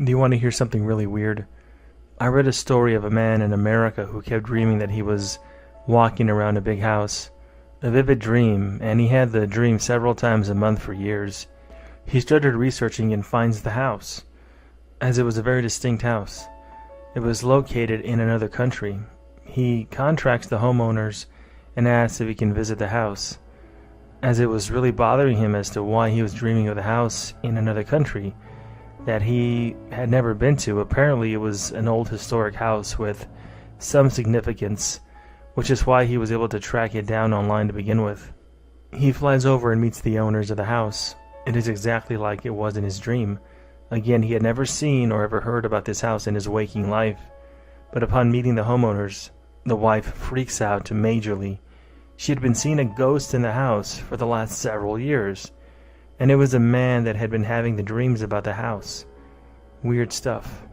Do you want to hear something really weird? I read a story of a man in America who kept dreaming that he was walking around a big house. A vivid dream, and he had the dream several times a month for years. He started researching and finds the house, as it was a very distinct house. It was located in another country. He contracts the homeowners and asks if he can visit the house, as it was really bothering him as to why he was dreaming of the house in another country that he had never been to. Apparently it was an old historic house with some significance, which is why he was able to track it down online to begin with. He flies over and meets the owners of the house. It is exactly like it was in his dream. Again, he had never seen or ever heard about this house in his waking life, but upon meeting the homeowners, the wife freaks out majorly. She had been seeing a ghost in the house for the last several years, and it was a man that had been having the dreams about the house. Weird stuff.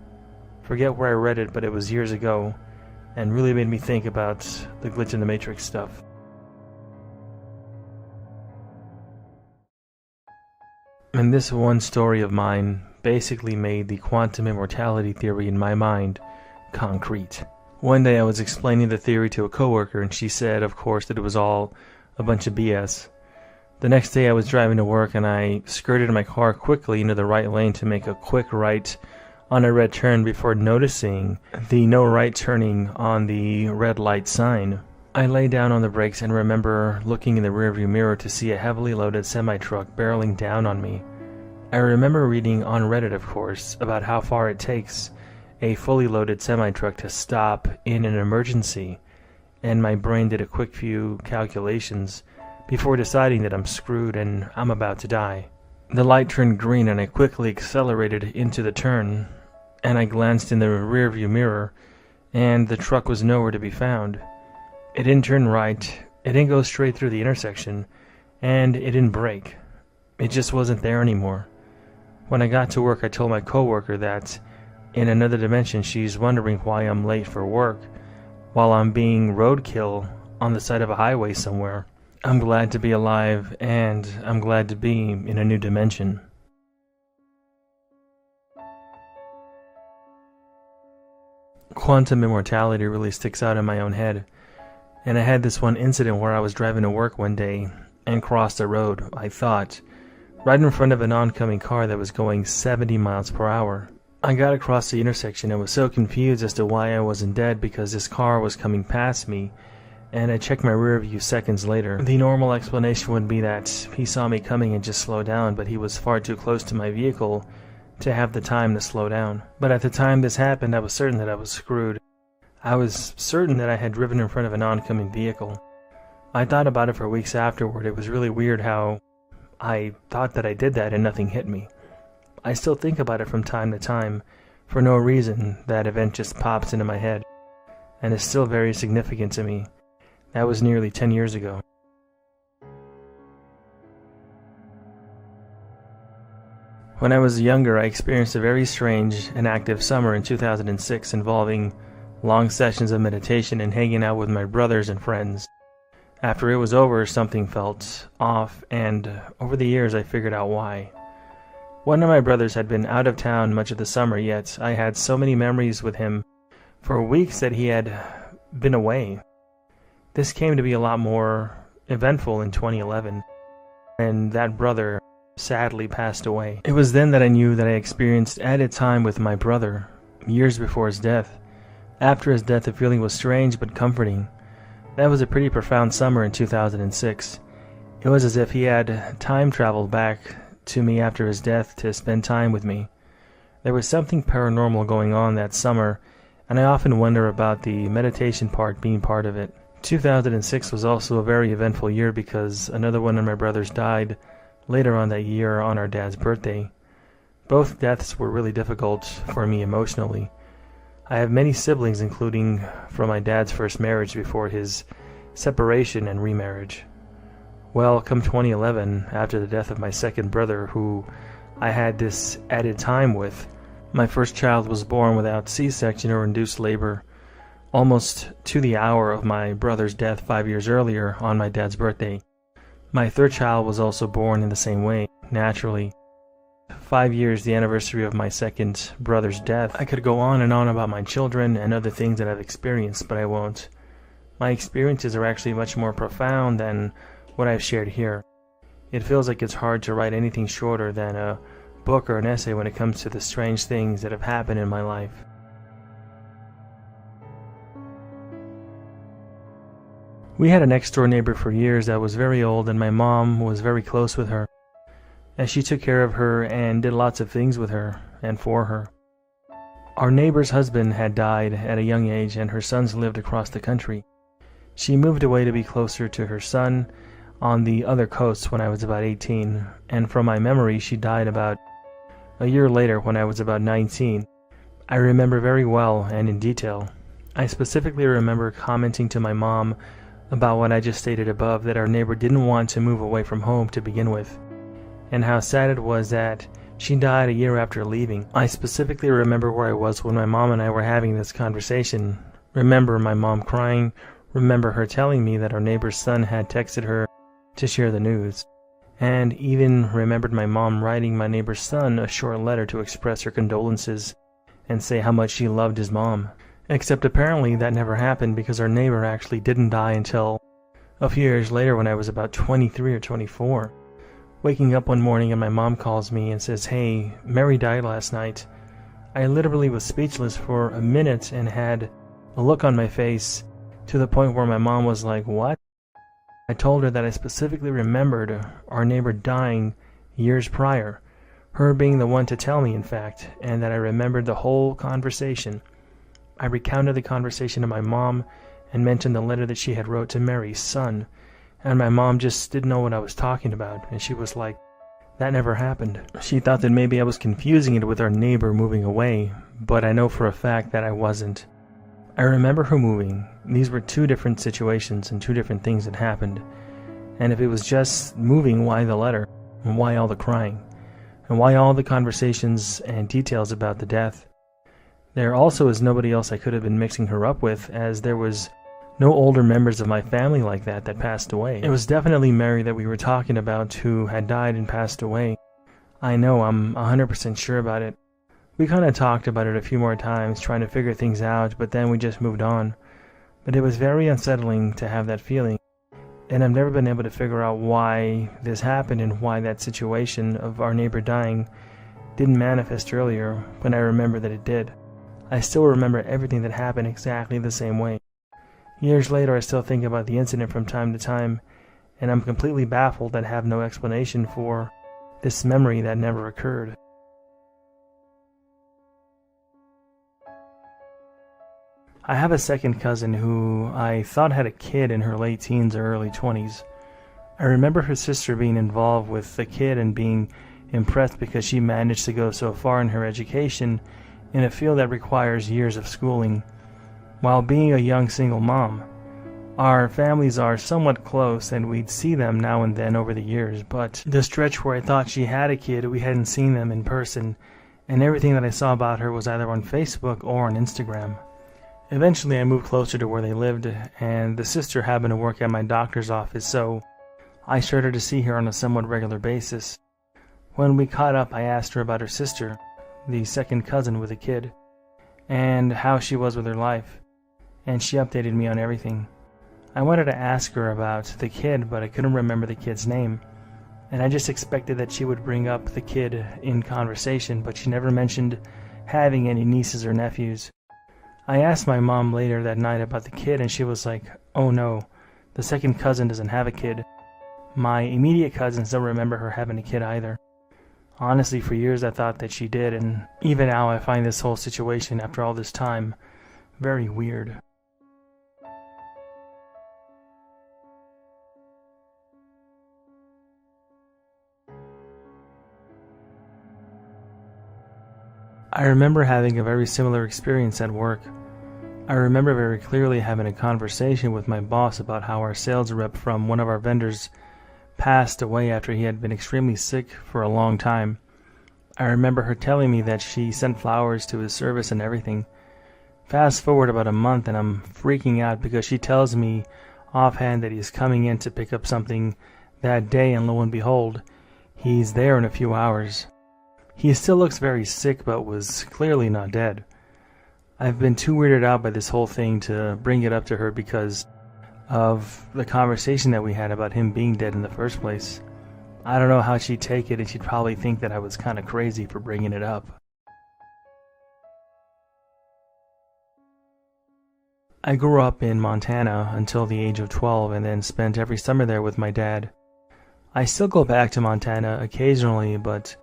Forget where I read it, but it was years ago, and really made me think about the glitch in the Matrix stuff. And this one story of mine basically made the quantum immortality theory in my mind concrete. One day I was explaining the theory to a coworker, and she said, of course, that it was all a bunch of BS. The next day I was driving to work, and I skirted my car quickly into the right lane to make a quick right on a red turn before noticing the no right turning on the red light sign. I lay down on the brakes and remember looking in the rearview mirror to see a heavily loaded semi-truck barreling down on me. I remember reading on Reddit, of course, about how far it takes a fully loaded semi-truck to stop in an emergency, and my brain did a quick few calculations before deciding that I'm screwed and I'm about to die. The light turned green and I quickly accelerated into the turn, and I glanced in the rearview mirror, and the truck was nowhere to be found. It didn't turn right, it didn't go straight through the intersection, and it didn't brake. It just wasn't there anymore. When I got to work, I told my coworker that in another dimension she's wondering why I'm late for work while I'm being roadkill on the side of a highway somewhere. I'm glad to be alive, and I'm glad to be in a new dimension. Quantum immortality really sticks out in my own head, and I had this one incident where I was driving to work one day and crossed a road, I thought, right in front of an oncoming car that was going 70 miles per hour. I got across the intersection and was so confused as to why I wasn't dead because this car was coming past me, and I checked my rear view seconds later. The normal explanation would be that he saw me coming and just slowed down, but he was far too close to my vehicle to have the time to slow down. But at the time this happened, I was certain that I was screwed. I was certain that I had driven in front of an oncoming vehicle. I thought about it for weeks afterward. It was really weird how I thought that I did that and nothing hit me. I still think about it from time to time. For no reason, that event just pops into my head, and is still very significant to me. That was nearly 10 years ago. When I was younger, I experienced a very strange and active summer in 2006 involving long sessions of meditation and hanging out with my brothers and friends. After it was over, something felt off, and over the years I figured out why. One of my brothers had been out of town much of the summer, yet I had so many memories with him for weeks that he had been away. This came to be a lot more eventful in 2011, and that brother sadly passed away. It was then that I knew that I experienced added time with my brother, years before his death. After his death, the feeling was strange but comforting. That was a pretty profound summer in 2006. It was as if he had time traveled back to me after his death to spend time with me. There was something paranormal going on that summer, and I often wonder about the meditation part being part of it. 2006 was also a very eventful year because another one of my brothers died later on that year on our dad's birthday. Both deaths were really difficult for me emotionally. I have many siblings, including from my dad's first marriage before his separation and remarriage. Well, come 2011, after the death of my second brother, who I had this added time with, my first child was born without C-section or induced labor, almost to the hour of my brother's death 5 years earlier on my dad's birthday. My third child was also born in the same way, naturally. 5 years, the anniversary of my second brother's death. I could go on and on about my children and other things that I've experienced, but I won't. My experiences are actually much more profound than what I've shared here. It feels like it's hard to write anything shorter than a book or an essay when it comes to the strange things that have happened in my life. We had a next-door neighbor for years that was very old, and my mom was very close with her, as she took care of her and did lots of things with her and for her. Our neighbor's husband had died at a young age, and her sons lived across the country. She moved away to be closer to her son on the other coast when I was about 18, and from my memory she died about a year later when I was about 19. I remember very well and in detail. I specifically remember commenting to my mom about what I just stated above, that our neighbor didn't want to move away from home to begin with, and how sad it was that she died a year after leaving. I specifically remember where I was when my mom and I were having this conversation, remember my mom crying, remember her telling me that our neighbor's son had texted her to share the news, and even remembered my mom writing my neighbor's son a short letter to express her condolences and say how much she loved his mom. Except apparently that never happened, because our neighbor actually didn't die until a few years later when I was about 23 or 24. Waking up one morning and my mom calls me and says, "Hey, Mary died last night." I literally was speechless for a minute and had a look on my face to the point where my mom was like, "What?" I told her that I specifically remembered our neighbor dying years prior, her being the one to tell me, in fact, and that I remembered the whole conversation. I recounted the conversation to my mom and mentioned the letter that she had wrote to Mary's son, and my mom just didn't know what I was talking about, and she was like, "That never happened." She thought that maybe I was confusing it with our neighbor moving away, but I know for a fact that I wasn't. I remember her moving. These were two different situations and two different things that happened, and if it was just moving, why the letter? And why all the crying? And why all the conversations and details about the death? There also is nobody else I could have been mixing her up with, as there was no older members of my family like that passed away. It was definitely Mary that we were talking about, who had died and passed away. I know, I'm 100% sure about it. We kind of talked about it a few more times, trying to figure things out, but then we just moved on. But it was very unsettling to have that feeling, and I've never been able to figure out why this happened and why that situation of our neighbor dying didn't manifest earlier when I remember that it did. I still remember everything that happened exactly the same way. Years later, I still think about the incident from time to time, and I'm completely baffled and have no explanation for this memory that never occurred. I have a second cousin who I thought had a kid in her late teens or early 20s. I remember her sister being involved with the kid and being impressed because she managed to go so far in her education in a field that requires years of schooling, while being a young single mom. Our families are somewhat close, and we'd see them now and then over the years, but the stretch where I thought she had a kid, we hadn't seen them in person, and everything that I saw about her was either on Facebook or on Instagram. Eventually I moved closer to where they lived, and the sister happened to work at my doctor's office, so I started to see her on a somewhat regular basis. When we caught up, I asked her about her sister, the second cousin with a kid, and how she was with her life, and she updated me on everything. I wanted to ask her about the kid, but I couldn't remember the kid's name, and I just expected that she would bring up the kid in conversation, but she never mentioned having any nieces or nephews. I asked my mom later that night about the kid, and she was like, "Oh no, the second cousin doesn't have a kid." My immediate cousins don't remember her having a kid either. Honestly, for years I thought that she did, and even now I find this whole situation, after all this time, very weird. I remember having a very similar experience at work. I remember very clearly having a conversation with my boss about how our sales rep from one of our vendors passed away after he had been extremely sick for a long time. I remember her telling me that she sent flowers to his service and everything. Fast forward about a month and I'm freaking out because she tells me offhand that he's coming in to pick up something that day, and lo and behold, he's there in a few hours. He still looks very sick but was clearly not dead. I've been too weirded out by this whole thing to bring it up to her because of the conversation that we had about him being dead in the first place. I don't know how she'd take it, and she'd probably think that I was kind of crazy for bringing it up. I grew up in Montana until the age of 12 and then spent every summer there with my dad. I still go back to Montana occasionally, but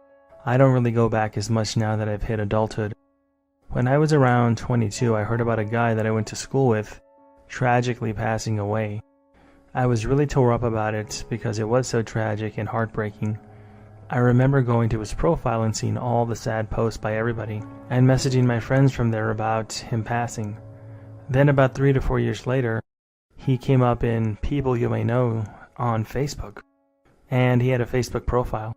I don't really go back as much now that I've hit adulthood. When I was around 22, I heard about a guy that I went to school with tragically passing away. I was really tore up about it because it was so tragic and heartbreaking. I remember going to his profile and seeing all the sad posts by everybody, and messaging my friends from there about him passing. Then about 3 to 4 years later, he came up in People You May Know on Facebook, and he had a Facebook profile.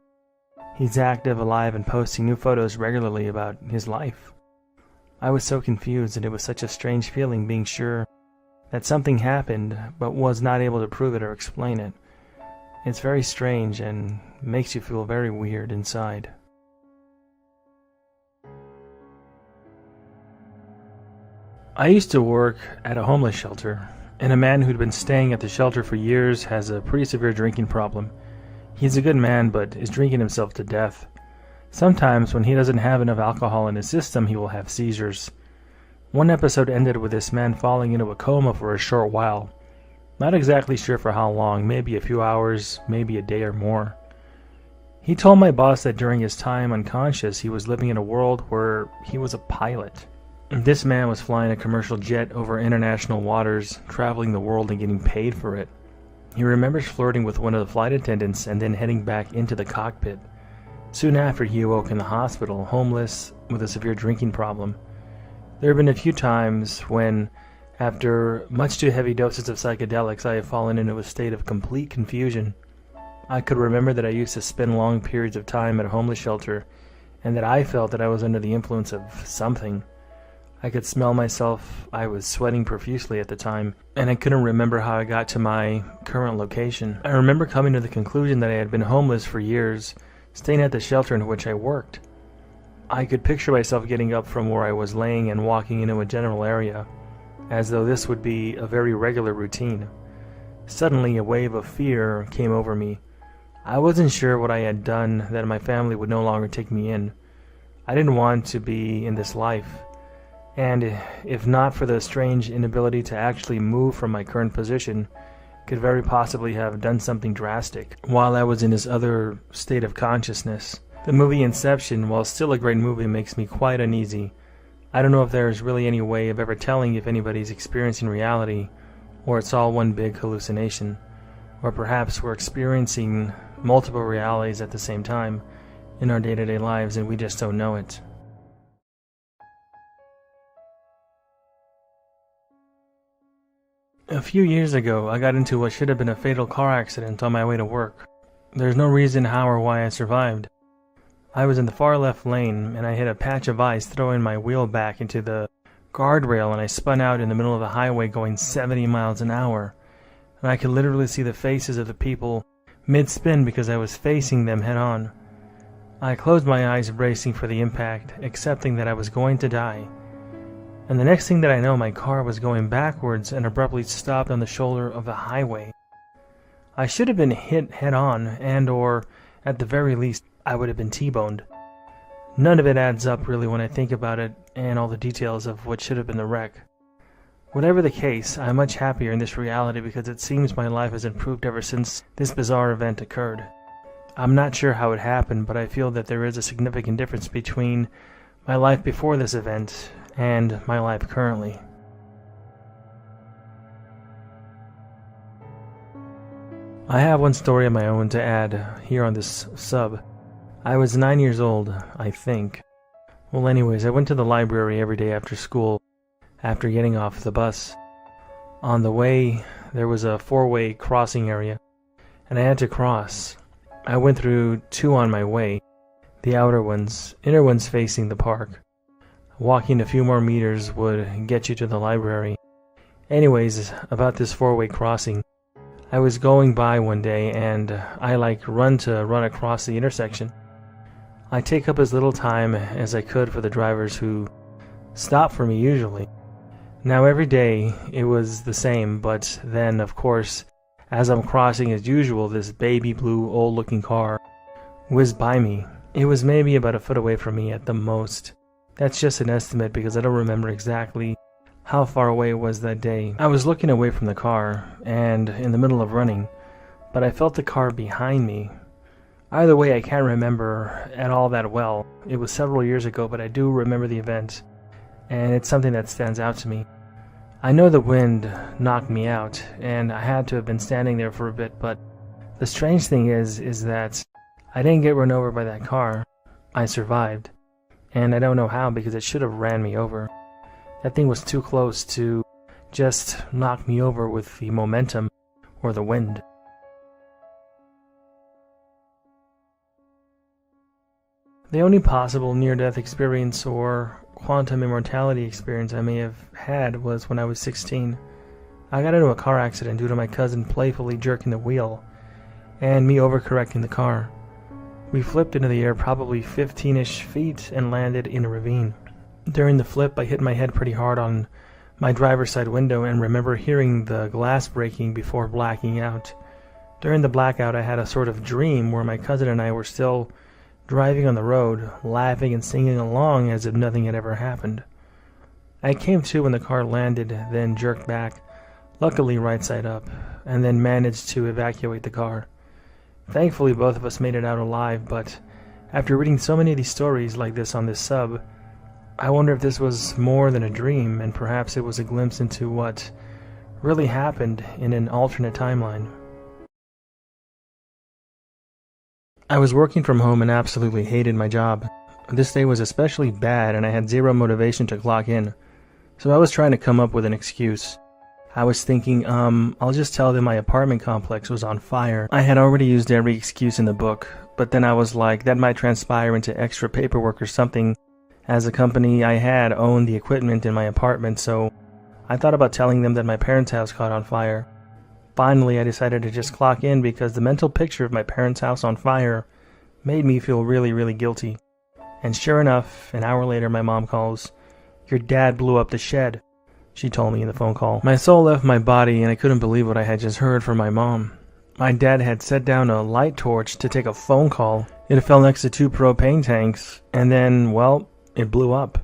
He's active, alive, and posting new photos regularly about his life. I was so confused, and it was such a strange feeling being sure that something happened, but was not able to prove it or explain it. It's very strange and makes you feel very weird inside. I used to work at a homeless shelter, and a man who'd been staying at the shelter for years has a pretty severe drinking problem. He's a good man, but is drinking himself to death. Sometimes, when he doesn't have enough alcohol in his system, he will have seizures. One episode ended with this man falling into a coma for a short while. Not exactly sure for how long, maybe a few hours, maybe a day or more. He told my boss that during his time unconscious, he was living in a world where he was a pilot. This man was flying a commercial jet over international waters, traveling the world and getting paid for it. He remembers flirting with one of the flight attendants and then heading back into the cockpit. Soon after, he awoke in the hospital, homeless, with a severe drinking problem. There have been a few times when, after much too heavy doses of psychedelics, I have fallen into a state of complete confusion. I could remember that I used to spend long periods of time at a homeless shelter, and that I felt that I was under the influence of something. I could smell myself, I was sweating profusely at the time, and I couldn't remember how I got to my current location. I remember coming to the conclusion that I had been homeless for years, staying at the shelter in which I worked. I could picture myself getting up from where I was laying and walking into a general area, as though this would be a very regular routine. Suddenly, a wave of fear came over me. I wasn't sure what I had done that my family would no longer take me in. I didn't want to be in this life. And if not for the strange inability to actually move from my current position, could very possibly have done something drastic while I was in this other state of consciousness. The movie Inception, while still a great movie, makes me quite uneasy. I don't know if there's really any way of ever telling if anybody's experiencing reality, or it's all one big hallucination, or perhaps we're experiencing multiple realities at the same time in our day-to-day lives and we just don't know it. A few years ago, I got into what should have been a fatal car accident on my way to work. There's no reason how or why I survived. I was in the far left lane, and I hit a patch of ice, throwing my wheel back into the guardrail, and I spun out in the middle of the highway going 70 miles an hour. And I could literally see the faces of the people mid-spin because I was facing them head-on. I closed my eyes, bracing for the impact, accepting that I was going to die. And the next thing that I know, my car was going backwards and abruptly stopped on the shoulder of the highway. I should have been hit head-on, and or, at the very least, I would have been T-boned. None of it adds up really when I think about it and all the details of what should have been the wreck. Whatever the case, I'm much happier in this reality because it seems my life has improved ever since this bizarre event occurred. I'm not sure how it happened, but I feel that there is a significant difference between my life before this event and my life currently. I have one story of my own to add here on this sub. I was 9 years old, I think. Well, anyways, I went to the library every day after school, after getting off the bus. On the way, there was a four-way crossing area, and I had to cross. I went through two on my way, the outer ones, inner ones facing the park. Walking a few more meters would get you to the library. Anyways, about this four-way crossing, I was going by one day and I run across the intersection. I take up as little time as I could for the drivers who stop for me usually. Now every day it was the same, but then, of course, as I'm crossing as usual, this baby blue old-looking car whizzed by me. It was maybe about a foot away from me at the most. That's just an estimate because I don't remember exactly how far away it was that day. I was looking away from the car and in the middle of running, but I felt the car behind me. Either way, I can't remember at all that well. It was several years ago, but I do remember the event, and it's something that stands out to me. I know the wind knocked me out, and I had to have been standing there for a bit, but the strange thing is that I didn't get run over by that car. I survived, and I don't know how because it should have ran me over. That thing was too close to just knock me over with the momentum or the wind. The only possible near-death experience or quantum immortality experience I may have had was when I was 16. I got into a car accident due to my cousin playfully jerking the wheel and me overcorrecting the car. We flipped into the air probably 15-ish feet and landed in a ravine. During the flip, I hit my head pretty hard on my driver's side window and remember hearing the glass breaking before blacking out. During the blackout, I had a sort of dream where my cousin and I were still driving on the road, laughing and singing along as if nothing had ever happened. I came to when the car landed, then jerked back, luckily right side up, and then managed to evacuate the car. Thankfully, both of us made it out alive, but after reading so many of these stories like this on this sub, I wonder if this was more than a dream, and perhaps it was a glimpse into what really happened in an alternate timeline. I was working from home and absolutely hated my job. This day was especially bad and I had zero motivation to clock in, so I was trying to come up with an excuse. I was thinking, I'll just tell them my apartment complex was on fire. I had already used every excuse in the book, but then I was like, that might transpire into extra paperwork or something, as the company I had owned the equipment in my apartment, so I thought about telling them that my parents' house caught on fire. Finally, I decided to just clock in because the mental picture of my parents' house on fire made me feel really, really guilty. And sure enough, an hour later my mom calls, "Your dad blew up the shed," she told me in the phone call. My soul left my body and I couldn't believe what I had just heard from my mom. My dad had set down a light torch to take a phone call. It fell next to 2 propane tanks, and then, well, it blew up.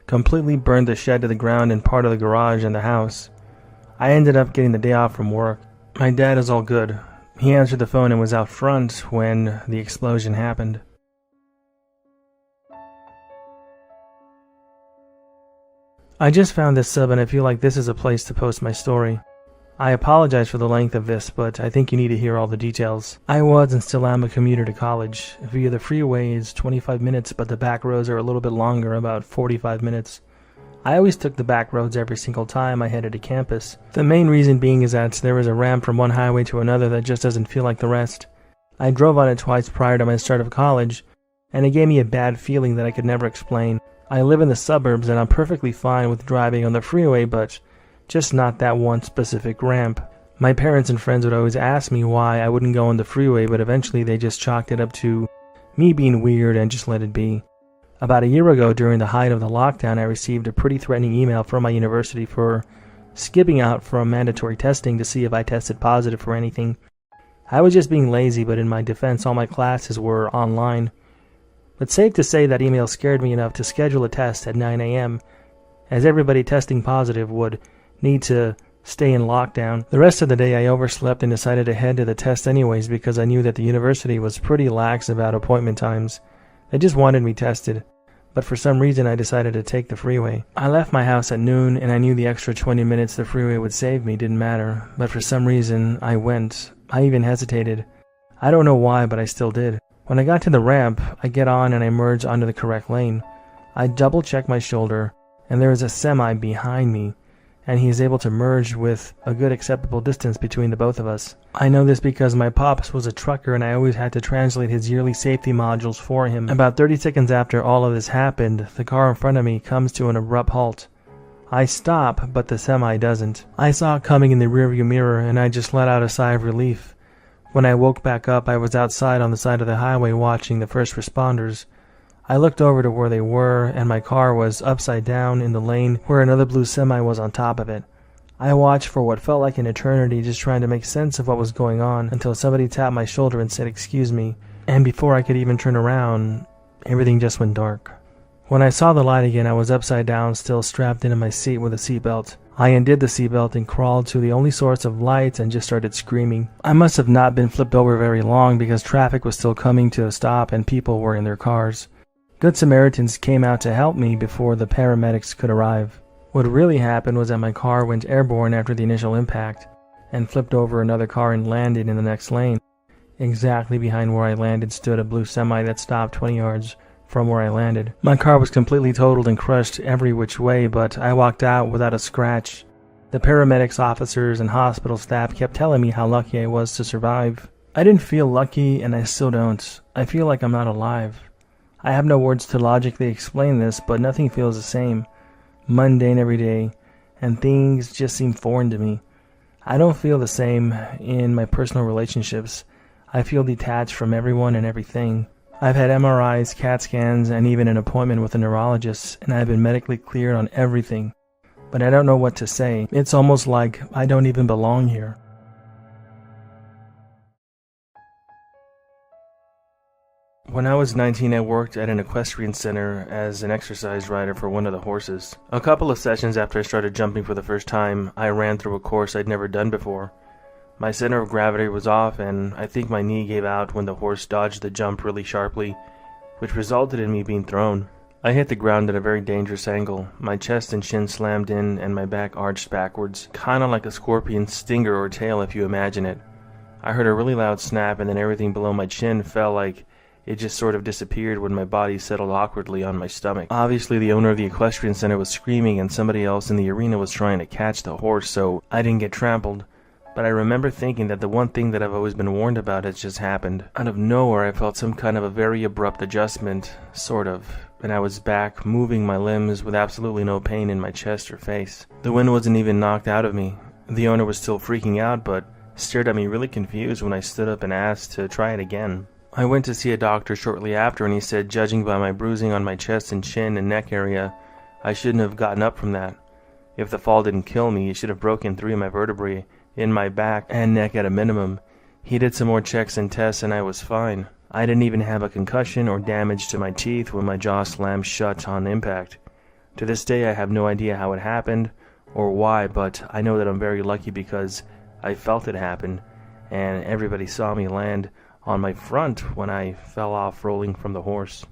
Completely burned the shed to the ground and part of the garage and the house. I ended up getting the day off from work. My dad is all good. He answered the phone and was out front when the explosion happened. I just found this sub and I feel like this is a place to post my story. I apologize for the length of this, but I think you need to hear all the details. I was and still am a commuter to college. Via the freeway is 25 minutes, but the back roads are a little bit longer, about 45 minutes. I always took the back roads every single time I headed to campus. The main reason being is that there is a ramp from one highway to another that just doesn't feel like the rest. I drove on it twice prior to my start of college, and it gave me a bad feeling that I could never explain. I live in the suburbs and I'm perfectly fine with driving on the freeway, but just not that one specific ramp. My parents and friends would always ask me why I wouldn't go on the freeway, but eventually they just chalked it up to me being weird and just let it be. About a year ago, during the height of the lockdown, I received a pretty threatening email from my university for skipping out from mandatory testing to see if I tested positive for anything. I was just being lazy, but in my defense, all my classes were online. But safe to say that email scared me enough to schedule a test at 9 a.m., as everybody testing positive would need to stay in lockdown. The rest of the day I overslept and decided to head to the test anyways because I knew that the university was pretty lax about appointment times. They just wanted me tested, but for some reason I decided to take the freeway. I left my house at noon and I knew the extra 20 minutes the freeway would save me didn't matter, but for some reason I went. I even hesitated. I don't know why, but I still did. When I got to the ramp, I get on and I merge onto the correct lane. I double check my shoulder and there is a semi behind me, and he is able to merge with a good acceptable distance between the both of us. I know this because my pops was a trucker and I always had to translate his yearly safety modules for him. About 30 seconds after all of this happened, the car in front of me comes to an abrupt halt. I stop, but the semi doesn't. I saw it coming in the rearview mirror and I just let out a sigh of relief. When I woke back up, I was outside on the side of the highway watching the first responders. I looked over to where they were, and my car was upside down in the lane where another blue semi was on top of it. I watched for what felt like an eternity, just trying to make sense of what was going on, until somebody tapped my shoulder and said, "Excuse me," and before I could even turn around, everything just went dark. When I saw the light again, I was upside down, still strapped into my seat with a seatbelt. I undid the seatbelt and crawled to the only source of light and just started screaming. I must have not been flipped over very long because traffic was still coming to a stop and people were in their cars. Good Samaritans came out to help me before the paramedics could arrive. What really happened was that my car went airborne after the initial impact and flipped over another car and landed in the next lane. Exactly behind where I landed stood a blue semi that stopped 20 yards from where I landed. My car was completely totaled and crushed every which way, but I walked out without a scratch. The paramedics, officers, and hospital staff kept telling me how lucky I was to survive. I didn't feel lucky, and I still don't. I feel like I'm not alive. I have no words to logically explain this, but nothing feels the same. Mundane every day, and things just seem foreign to me. I don't feel the same in my personal relationships. I feel detached from everyone and everything. I've had MRIs, CAT scans, and even an appointment with a neurologist, and I've been medically cleared on everything. But I don't know what to say. It's almost like I don't even belong here. When I was 19, I worked at an equestrian center as an exercise rider for one of the horses. A couple of sessions after I started jumping for the first time, I ran through a course I'd never done before. My center of gravity was off, and I think my knee gave out when the horse dodged the jump really sharply, which resulted in me being thrown. I hit the ground at a very dangerous angle. My chest and chin slammed in, and my back arched backwards, kinda like a scorpion's stinger or tail if you imagine it. I heard a really loud snap, and then everything below my chin felt like it just sort of disappeared when my body settled awkwardly on my stomach. Obviously, the owner of the equestrian center was screaming, and somebody else in the arena was trying to catch the horse, so I didn't get trampled. But I remember thinking that the one thing that I've always been warned about has just happened. Out of nowhere, I felt some kind of a very abrupt adjustment, sort of, and I was back, moving my limbs with absolutely no pain in my chest or face. The wind wasn't even knocked out of me. The owner was still freaking out, but stared at me really confused when I stood up and asked to try it again. I went to see a doctor shortly after, and he said, judging by my bruising on my chest and chin and neck area, I shouldn't have gotten up from that. If the fall didn't kill me, it should have broken 3 of my vertebrae in my back and neck at a minimum. He did some more checks and tests, and I was fine. I didn't even have a concussion or damage to my teeth when my jaw slammed shut on impact. To this day, I have no idea how it happened or why, but I know that I'm very lucky because I felt it happen, and everybody saw me land on my front when I fell off rolling from the horse.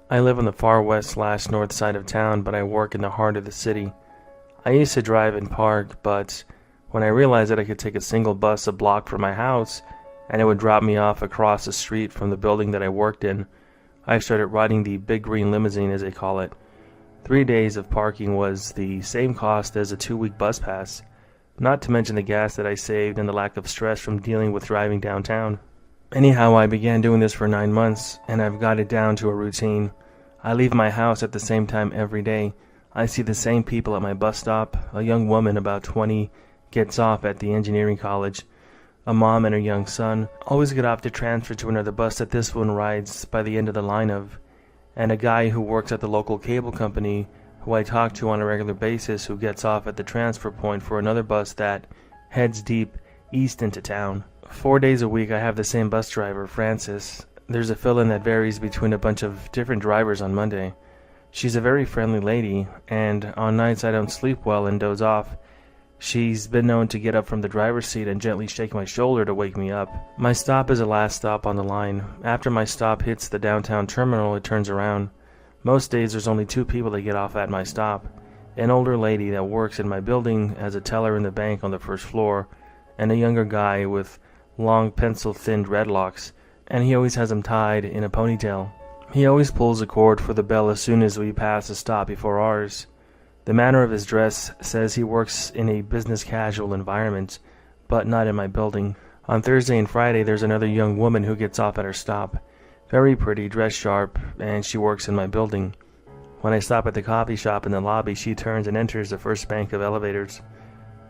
I live on the far west/north side of town, but I work in the heart of the city. I used to drive and park, but when I realized that I could take a single bus a block from my house and it would drop me off across the street from the building that I worked in, I started riding the big green limousine, as they call it. 3 days of parking was the same cost as a 2-week bus pass, not to mention the gas that I saved and the lack of stress from dealing with driving downtown. Anyhow, I began doing this for 9 months, and I've got it down to a routine. I leave my house at the same time every day. I see the same people at my bus stop. A young woman about 20 gets off at the engineering college. A mom and her young son always get off to transfer to another bus that this one rides by the end of the line of. And a guy who works at the local cable company who I talk to on a regular basis who gets off at the transfer point for another bus that heads deep east into town. 4 days a week I have the same bus driver, Frances. There's a fill-in that varies between a bunch of different drivers on Monday. She's a very friendly lady, and on nights I don't sleep well and doze off. She's been known to get up from the driver's seat and gently shake my shoulder to wake me up. My stop is the last stop on the line. After my stop hits the downtown terminal, it turns around. Most days there's only 2 people that get off at my stop. An older lady that works in my building as a teller in the bank on the first floor, and a younger guy with long pencil-thin dreadlocks, and he always has them tied in a ponytail. He always pulls a cord for the bell as soon as we pass a stop before ours. The manner of his dress says he works in a business casual environment, but not in my building. On Thursday and Friday there's another young woman who gets off at her stop. Very pretty, dressed sharp, and she works in my building. When I stop at the coffee shop in the lobby, she turns and enters the first bank of elevators.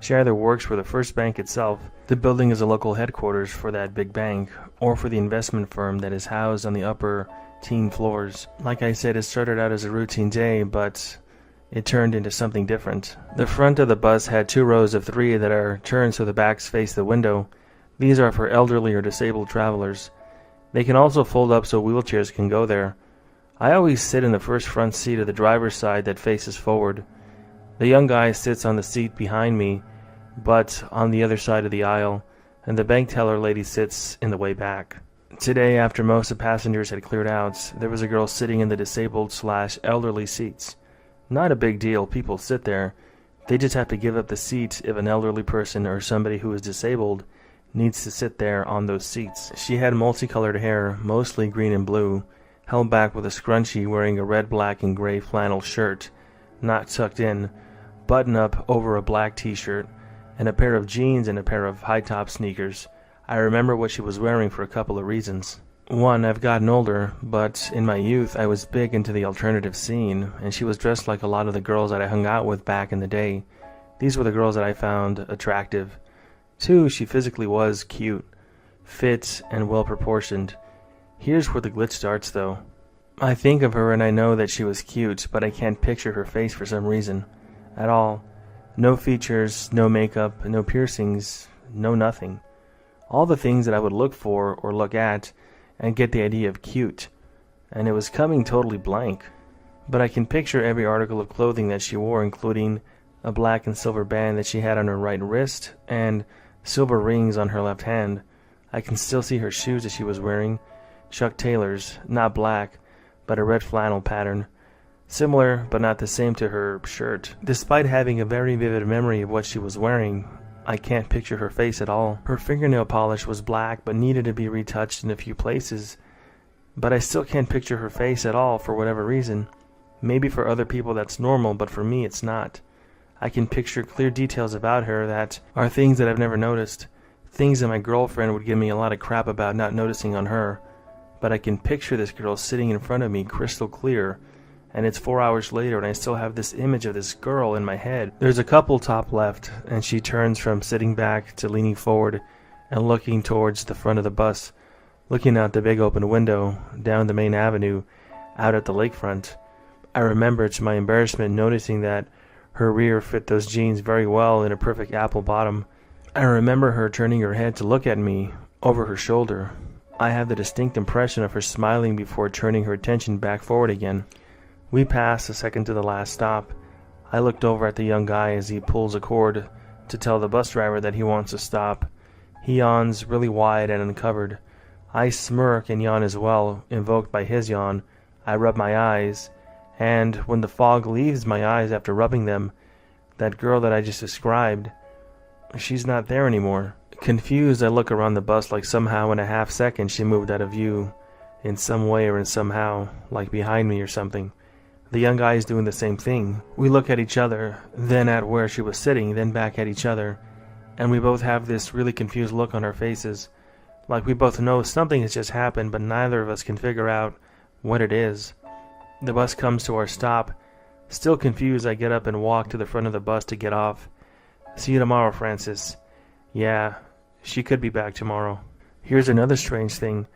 She either works for the first bank itself, the building is a local headquarters for that big bank, or for the investment firm that is housed on the upper teen floors. Like I said, it started out as a routine day, but it turned into something different. The front of the bus had 2 rows of 3 that are turned so the backs face the window. These are for elderly or disabled travelers. They can also fold up so wheelchairs can go there. I always sit in the first front seat of the driver's side that faces forward. The young guy sits on the seat behind me, but on the other side of the aisle, and the bank teller lady sits in the way back. Today, after most of the passengers had cleared out, there was a girl sitting in the disabled/elderly seats. Not a big deal, people sit there. They just have to give up the seat if an elderly person or somebody who is disabled needs to sit there on those seats. She had multicolored hair, mostly green and blue, held back with a scrunchie, wearing a red, black, and gray flannel shirt, not tucked in, button up over a black t-shirt, and a pair of jeans and a pair of high-top sneakers. I remember what she was wearing for a couple of reasons. One, I've gotten older, but in my youth I was big into the alternative scene, and she was dressed like a lot of the girls that I hung out with back in the day. These were the girls that I found attractive. 2, she physically was cute, fit, and well-proportioned. Here's where the glitch starts, though. I think of her and I know that she was cute, but I can't picture her face for some reason. At all. No features, no makeup, no piercings, no nothing. All the things that I would look for or look at and get the idea of cute. And it was coming totally blank. But I can picture every article of clothing that she wore, including a black and silver band that she had on her right wrist and silver rings on her left hand. I can still see her shoes that she was wearing. Chuck Taylors, not black, but a red flannel pattern. Similar, but not the same to her shirt. Despite having a very vivid memory of what she was wearing, I can't picture her face at all. Her fingernail polish was black, but needed to be retouched in a few places. But I still can't picture her face at all for whatever reason. Maybe for other people that's normal, but for me it's not. I can picture clear details about her that are things that I've never noticed. Things that my girlfriend would give me a lot of crap about not noticing on her. But I can picture this girl sitting in front of me crystal clear, and it's 4 hours later and I still have this image of this girl in my head. There's a couple top left, and she turns from sitting back to leaning forward and looking towards the front of the bus, looking out the big open window, down the main avenue, out at the lakefront. I remember, to my embarrassment, noticing that her rear fit those jeans very well in a perfect apple bottom. I remember her turning her head to look at me over her shoulder. I have the distinct impression of her smiling before turning her attention back forward again. We passed the second to the last stop. I looked over at the young guy as he pulls a cord to tell the bus driver that he wants to stop. He yawns really wide and uncovered. I smirk and yawn as well, invoked by his yawn. I rub my eyes, and when the fog leaves my eyes after rubbing them, that girl that I just described, she's not there anymore. Confused, I look around the bus like somehow in a half second she moved out of view, in some way or in somehow, like behind me or something. The young guy is doing the same thing. We look at each other, then at where she was sitting, then back at each other, and we both have this really confused look on our faces, like we both know something has just happened, but neither of us can figure out what it is. The bus comes to our stop. Still confused, I get up and walk to the front of the bus to get off. See you tomorrow, Francis. Yeah, she could be back tomorrow. Here's another strange thing.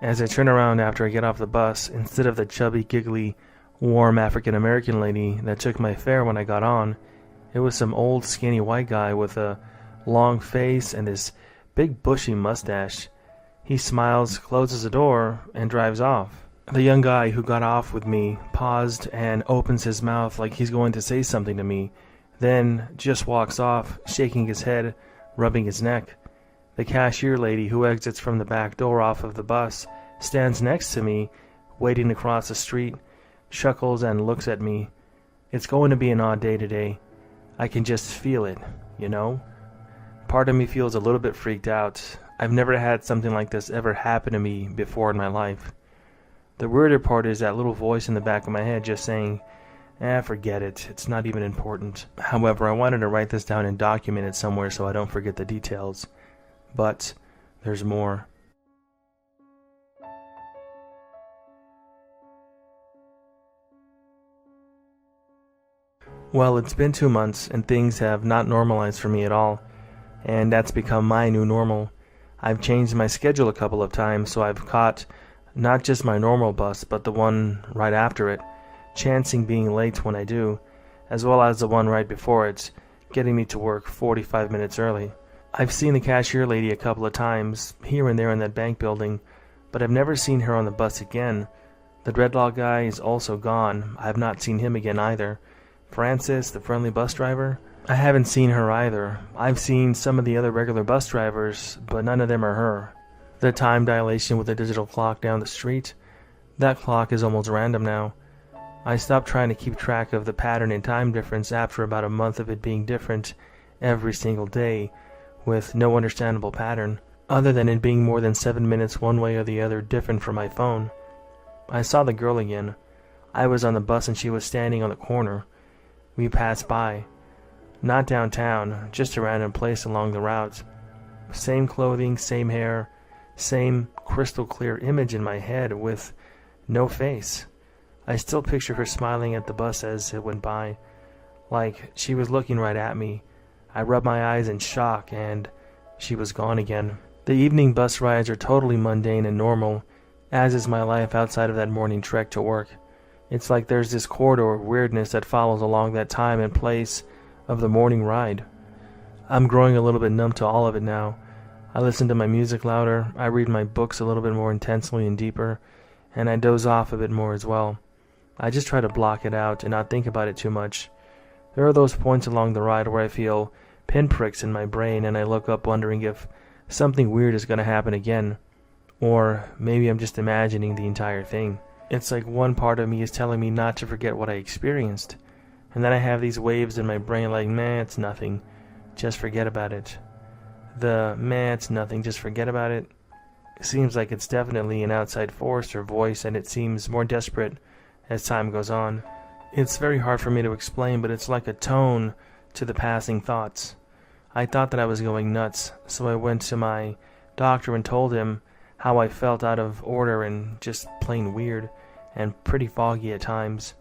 As I turn around after I get off the bus, instead of the chubby, giggly, warm African-American lady that took my fare when I got on, it was some old, skinny white guy with a long face and this big, bushy mustache. He smiles, closes the door, and drives off. The young guy who got off with me paused and opens his mouth like he's going to say something to me, then just walks off, shaking his head, rubbing his neck. The cashier lady who exits from the back door off of the bus stands next to me, waiting to cross the street, chuckles and looks at me. It's going to be an odd day today. I can just feel it, you know? Part of me feels a little bit freaked out. I've never had something like this ever happen to me before in my life. The weirder part is that little voice in the back of my head just saying, forget it, it's not even important. However, I wanted to write this down and document it somewhere so I don't forget the details. But there's more. Well, it's been 2 months and things have not normalized for me at all, and that's become my new normal. I've changed my schedule a couple of times, so I've caught not just my normal bus, but the one right after it, chancing being late when I do, as well as the one right before it, getting me to work 45 minutes early. I've seen the cashier lady a couple of times, here and there in that bank building, but I've never seen her on the bus again. The dreadlock guy is also gone. I have not seen him again either. Frances, the friendly bus driver, I haven't seen her either. I've seen some of the other regular bus drivers, but none of them are her. The time dilation with the digital clock down the street, that clock is almost random now. I stopped trying to keep track of the pattern and time difference after about a month of it being different every single day, with no understandable pattern, other than it being more than 7 minutes one way or the other different from my phone. I saw the girl again. I was on the bus and she was standing on the corner. We passed by. Not downtown, just a random place along the route. Same clothing, same hair, same crystal clear image in my head with no face. I still picture her smiling at the bus as it went by, like she was looking right at me. I rubbed my eyes in shock and she was gone again. The evening bus rides are totally mundane and normal, as is my life outside of that morning trek to work. It's like there's this corridor of weirdness that follows along that time and place of the morning ride. I'm growing a little bit numb to all of it now. I listen to my music louder, I read my books a little bit more intensely and deeper, and I doze off a bit more as well. I just try to block it out and not think about it too much. There are those points along the ride where I feel pinpricks in my brain and I look up wondering if something weird is going to happen again. Or maybe I'm just imagining the entire thing. It's like one part of me is telling me not to forget what I experienced. And then I have these waves in my brain like, meh, it's nothing. Just forget about it. The meh, it's nothing, just forget about it. Seems like it's definitely an outside force or voice, and it seems more desperate as time goes on. It's very hard for me to explain, but it's like a tone to the passing thoughts. I thought that I was going nuts, so I went to my doctor and told him how I felt out of order and just plain weird, and pretty foggy at times.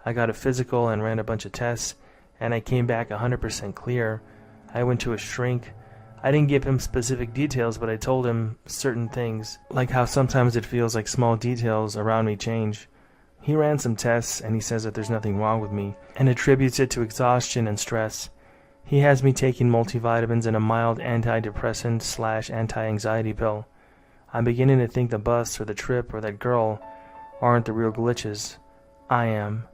I got a physical and ran a bunch of tests, and I came back 100% clear. I went to a shrink. I didn't give him specific details, but I told him certain things, like how sometimes it feels like small details around me change. He ran some tests, and he says that there's nothing wrong with me, and attributes it to exhaustion and stress. He has me taking multivitamins and a mild antidepressant / anti-anxiety pill. I'm beginning to think the bus or the trip or that girl aren't the real glitches. I am.